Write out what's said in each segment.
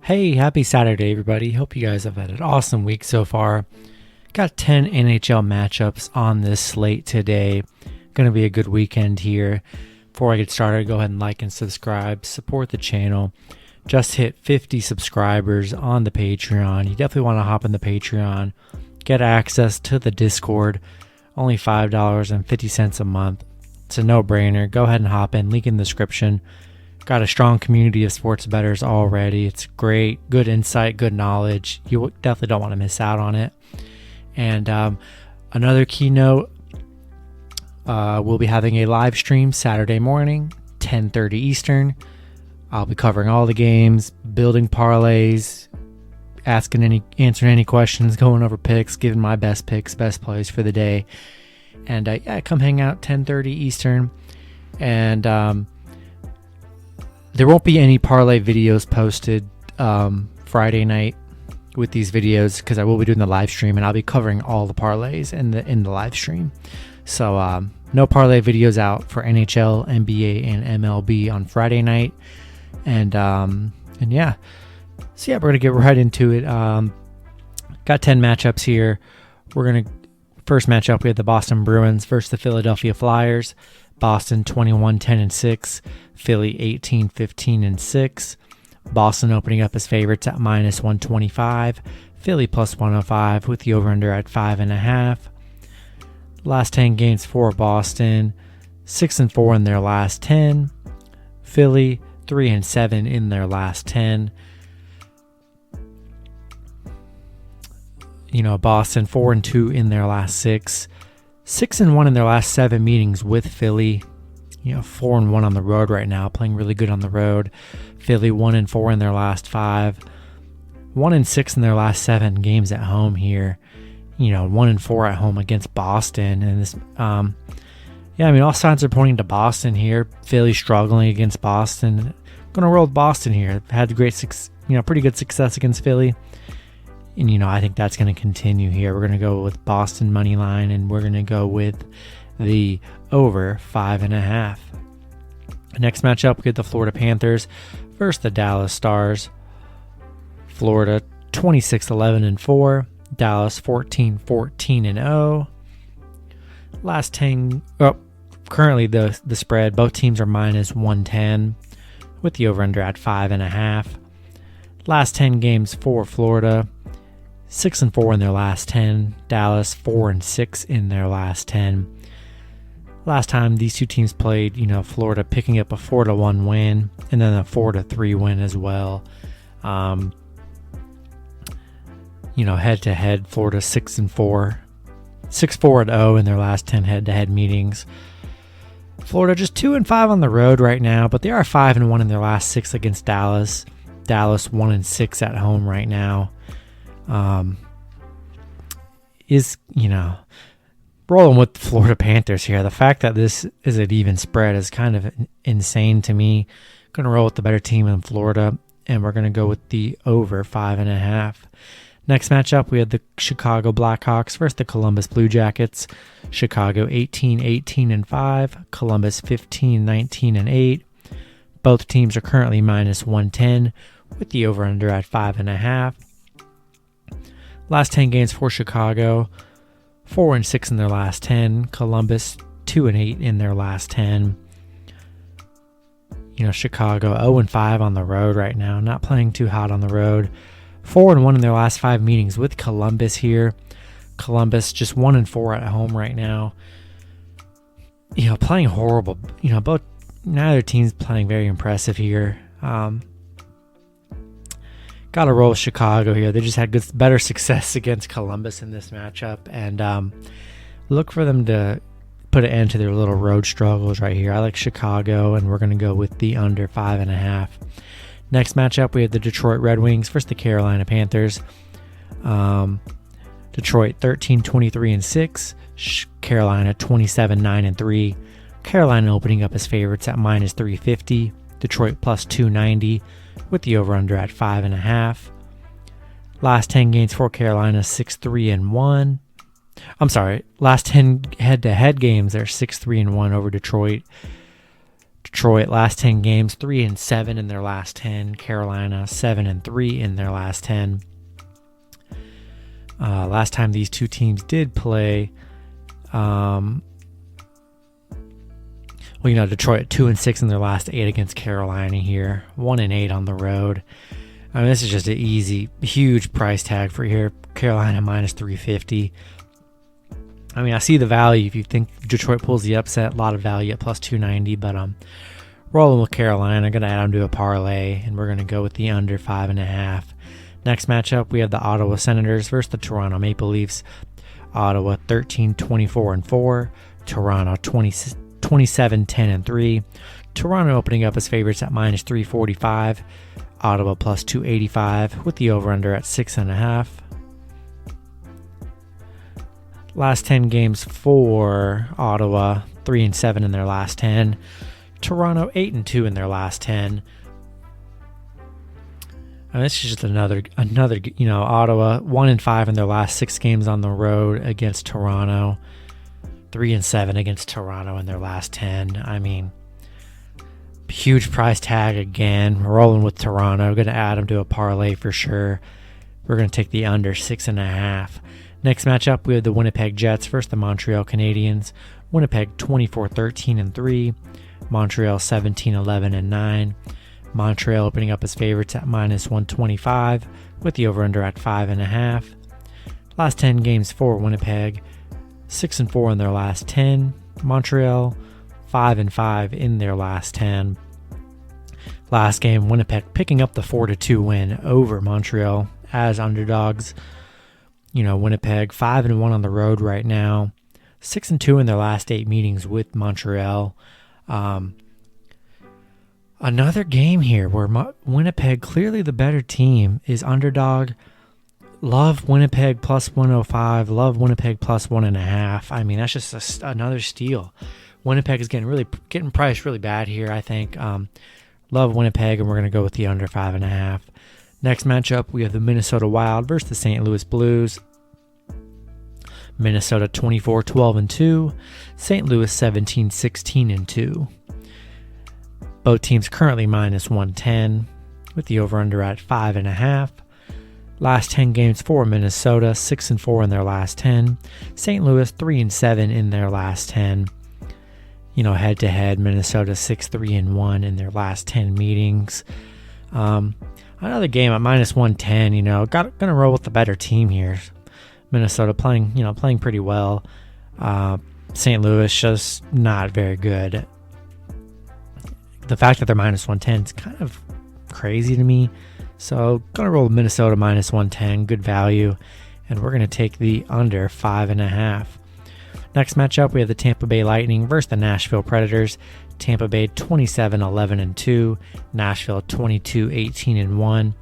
Hey, happy Saturday, everybody. Hope you guys have had an awesome week so far. Got 10 NHL matchups on this slate today. Going to be a good weekend here. Before I get started, go ahead and like and subscribe. Support the channel. Just hit 50 subscribers on the Patreon. You definitely want to hop in the Patreon. Get access to the Discord. Only $5.50 a month. It's a no-brainer. Go ahead and hop in. Link in the description. Got a strong community of sports bettors already. It's great. Good insight, good knowledge. You definitely don't want to miss out on it. And another keynote, we'll be having a live stream Saturday morning, 10:30 Eastern. I'll be covering all the games, building parlays, answering any questions, going over picks, giving my best picks, best plays for the day. And come hang out 10:30 Eastern. And there won't be any parlay videos posted Friday night with these videos because I will be doing the live stream and I'll be covering all the parlays in the live stream. So no parlay videos out for NHL, NBA, and MLB on Friday night. And yeah. So yeah, we're gonna get right into it. Got 10 matchups here. First matchup, we have the Boston Bruins versus the Philadelphia Flyers. Boston 21-10-6, Philly 18-15-6. Boston opening up as favorites at -125, Philly +105 with the over/under at 5.5. Last 10 games for Boston, 6-4 in their last 10. Philly 3-7 in their last 10. Boston 4-2 in their last 6. 6-1 in their last 7 meetings with Philly. 4-1 on the road right now, playing really good on the road. Philly 1-4 in their last 5. 1-6 in their last 7 games at home here. 1-4 at home against Boston. And this, all signs are pointing to Boston here. Philly struggling against Boston. Going to roll with Boston here. Had pretty good success against Philly. And, I think that's going to continue here. We're going to go with Boston money line, and we're going to go with the over 5.5. Next matchup, we get the Florida Panthers versus the Dallas Stars. Florida 26-11-4. Dallas 14-14-0. Last 10, currently the spread, both teams are -110 with the over-under at 5.5. Last 10 games for Florida, 6-4 in their last 10. Dallas 4-6 in their last 10. Last time these two teams played, Florida picking up a 4-1 win and then a 4-3 win as well. Head to head, Florida 6-4, 6-4-0 in their last 10 head to head meetings. Florida just 2-5 on the road right now, but they are 5-1 in their last 6 against Dallas. Dallas 1-6 at home right now. Rolling with the Florida Panthers here. The fact that this is an even spread is kind of insane to me. Going to roll with the better team in Florida, and we're going to go with the over 5.5. Next matchup, we had the Chicago Blackhawks versus the Columbus Blue Jackets. Chicago 18-18-5, Columbus 15-19-8. Both teams are currently -110 with the over/under at 5.5. Last 10 games for Chicago, 4-6 in their last 10. Columbus 2-8 in their last 10. Chicago 0-5 on the road right now, not playing too hot on the road. 4-1 in their last 5 meetings with Columbus here. Columbus just 1-4 at home right now. Playing horrible. Neither team's playing very impressive here. Got to roll with Chicago here. They just had better success against Columbus in this matchup, and look for them to put an end to their little road struggles right here. I like Chicago, and we're going to go with the under 5.5. Next matchup, we have the Detroit Red Wings versus the Carolina Panthers. Detroit 13-23-6, Carolina 27-9-3. Carolina opening up as favorites at -350. Detroit +290 with the over/under at 5.5. Last 10 games for Carolina, 6-3-1. I'm sorry, last 10 head-to-head games, they're 6-3-1 over Detroit. Detroit, last 10 games, 3-7 in their last 10. Carolina, 7-3 in their last 10. Last time these two teams did play, Detroit 2-6 in their last 8 against Carolina here, 1-8 on the road. I mean, this is just an easy, huge price tag for here. Carolina minus 350. I mean, I see the value. If you think Detroit pulls the upset, a lot of value at plus 290. But rolling with Carolina, going to add them to a parlay, and we're going to go with the under 5.5. Next matchup, we have the Ottawa Senators versus the Toronto Maple Leafs. Ottawa 13-24-4. Toronto 27-10-3. Toronto opening up as favorites at minus 345. Ottawa plus 285 with the over-under at 6.5. Last 10 games for Ottawa, 3-7 in their last 10. Toronto 8-2 in their last 10. This is just another, Ottawa 1-5 in their last 6 games on the road against Toronto. 3-7 against Toronto in their last 10. I mean, huge price tag again. We're rolling with Toronto. Going to add them to a parlay for sure. We're going to take the under 6.5. Next matchup, we have the Winnipeg Jets versus the Montreal Canadiens. Winnipeg 24-13-3. Montreal 17-11-9. Montreal opening up as favorites at minus 125 with the over-under at 5.5. Last 10 games for Winnipeg, 6-4 in their last 10. Montreal 5-5 in their last 10. Last game, Winnipeg picking up the 4-2 win over Montreal as underdogs. Winnipeg 5-1 on the road right now, 6-2 in their last 8 meetings with Montreal. Another game here where Winnipeg, clearly the better team, is underdog. Love Winnipeg plus 105. Love Winnipeg plus 1.5. I mean, that's just another steal. Winnipeg is getting priced really bad here, I think. Love Winnipeg, and we're going to go with the under 5.5. Next matchup, we have the Minnesota Wild versus the St. Louis Blues. Minnesota 24-12-2. St. Louis 17-16-2. Both teams currently minus 110 with the over-under at 5.5. Last 10 games for Minnesota, 6-4 in their last 10. St. Louis 3-7 in their last 10. Head-to-head, Minnesota 6-3-1 in their last 10 meetings. Another game at minus 110. Gonna roll with the better team here. Minnesota playing pretty well. St. Louis just not very good. The fact that they're minus 110 is kind of crazy to me. So, going to roll Minnesota minus 110. Good value. And we're going to take the under 5.5. Next matchup, we have the Tampa Bay Lightning versus the Nashville Predators. Tampa Bay 27-11-2. Nashville 22-18-1.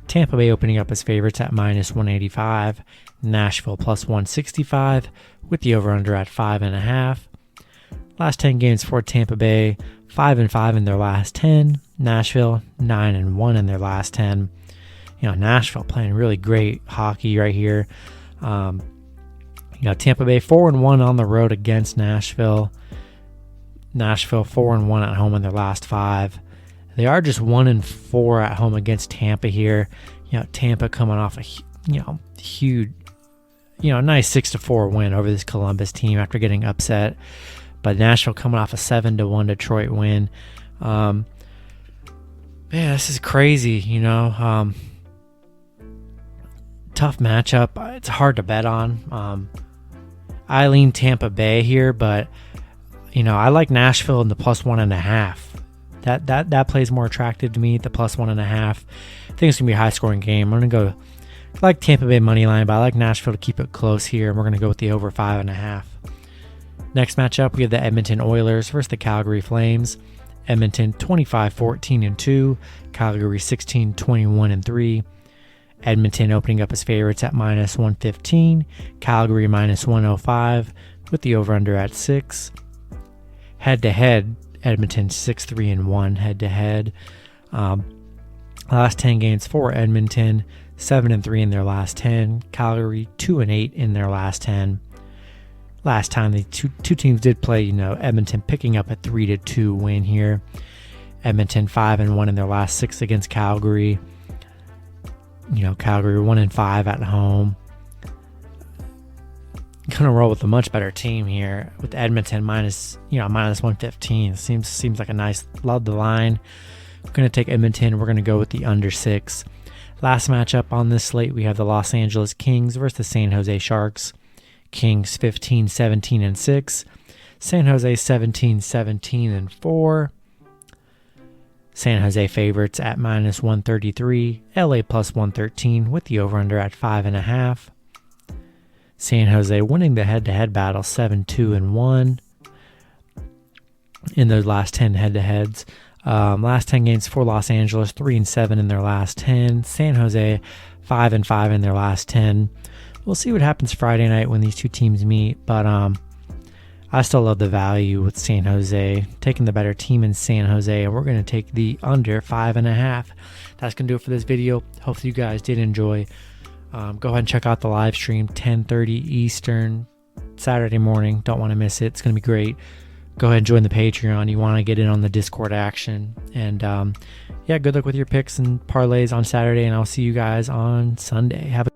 Tampa Bay opening up as favorites at minus 185. Nashville plus 165 with the over-under at 5.5. Last 10 games for Tampa Bay, 5-5 in their last 10. Nashville 9-1 in their last 10. Nashville playing really great hockey right here. Tampa Bay 4-1 on the road against Nashville. Nashville 4-1 at home in their last 5. They are just 1-4 at home against Tampa here. Tampa coming off a huge, nice 6-4 win over this Columbus team after getting upset. But Nashville coming off a 7-1 Detroit win. Man, this is crazy, tough matchup. It's hard to bet on. I lean Tampa Bay here, but I like Nashville in the plus 1.5. That plays more attractive to me. The plus 1.5. I think it's gonna be a high scoring game. I'm gonna go like Tampa Bay money line, but I like Nashville to keep it close here. And we're gonna go with the over 5.5. Next matchup, we have the Edmonton Oilers versus the Calgary Flames. Edmonton 25-14-2. Calgary 16-21-3. Edmonton opening up as favorites at minus 115. Calgary minus 105 with the over-under at 6. Head-to-head, Edmonton 6-3-1 head-to-head. Last 10 games for last time the two teams did play, Edmonton picking up a 3-2 win here. Edmonton 5-1 in their last 6 against Calgary. Calgary 1-5 at home. Gonna roll with a much better team here with Edmonton minus 115. Seems like a nice, love the line. We're gonna take Edmonton. We're gonna go with the under 6. Last matchup on this slate, we have the Los Angeles Kings versus the San Jose Sharks. Kings 15-17-6. San Jose 17-17-4. San Jose favorites at minus 133. LA plus 113 with the over-under at 5.5. San Jose winning the head-to-head battle 7-2-1 in those last 10 head-to-heads. Last 10 games for Los Angeles, 3-7 in their last 10. San Jose 5-5 in their last 10. We'll see what happens Friday night when these two teams meet, but I still love the value with San Jose, taking the better team in San Jose, and we're going to take the under 5.5. That's going to do it for this video. Hopefully you guys did enjoy. Go ahead and check out the live stream, 10:30 Eastern, Saturday morning. Don't want to miss it. It's going to be great. Go ahead and join the Patreon. You want to get in on the Discord action. And good luck with your picks and parlays on Saturday, and I'll see you guys on Sunday. Have a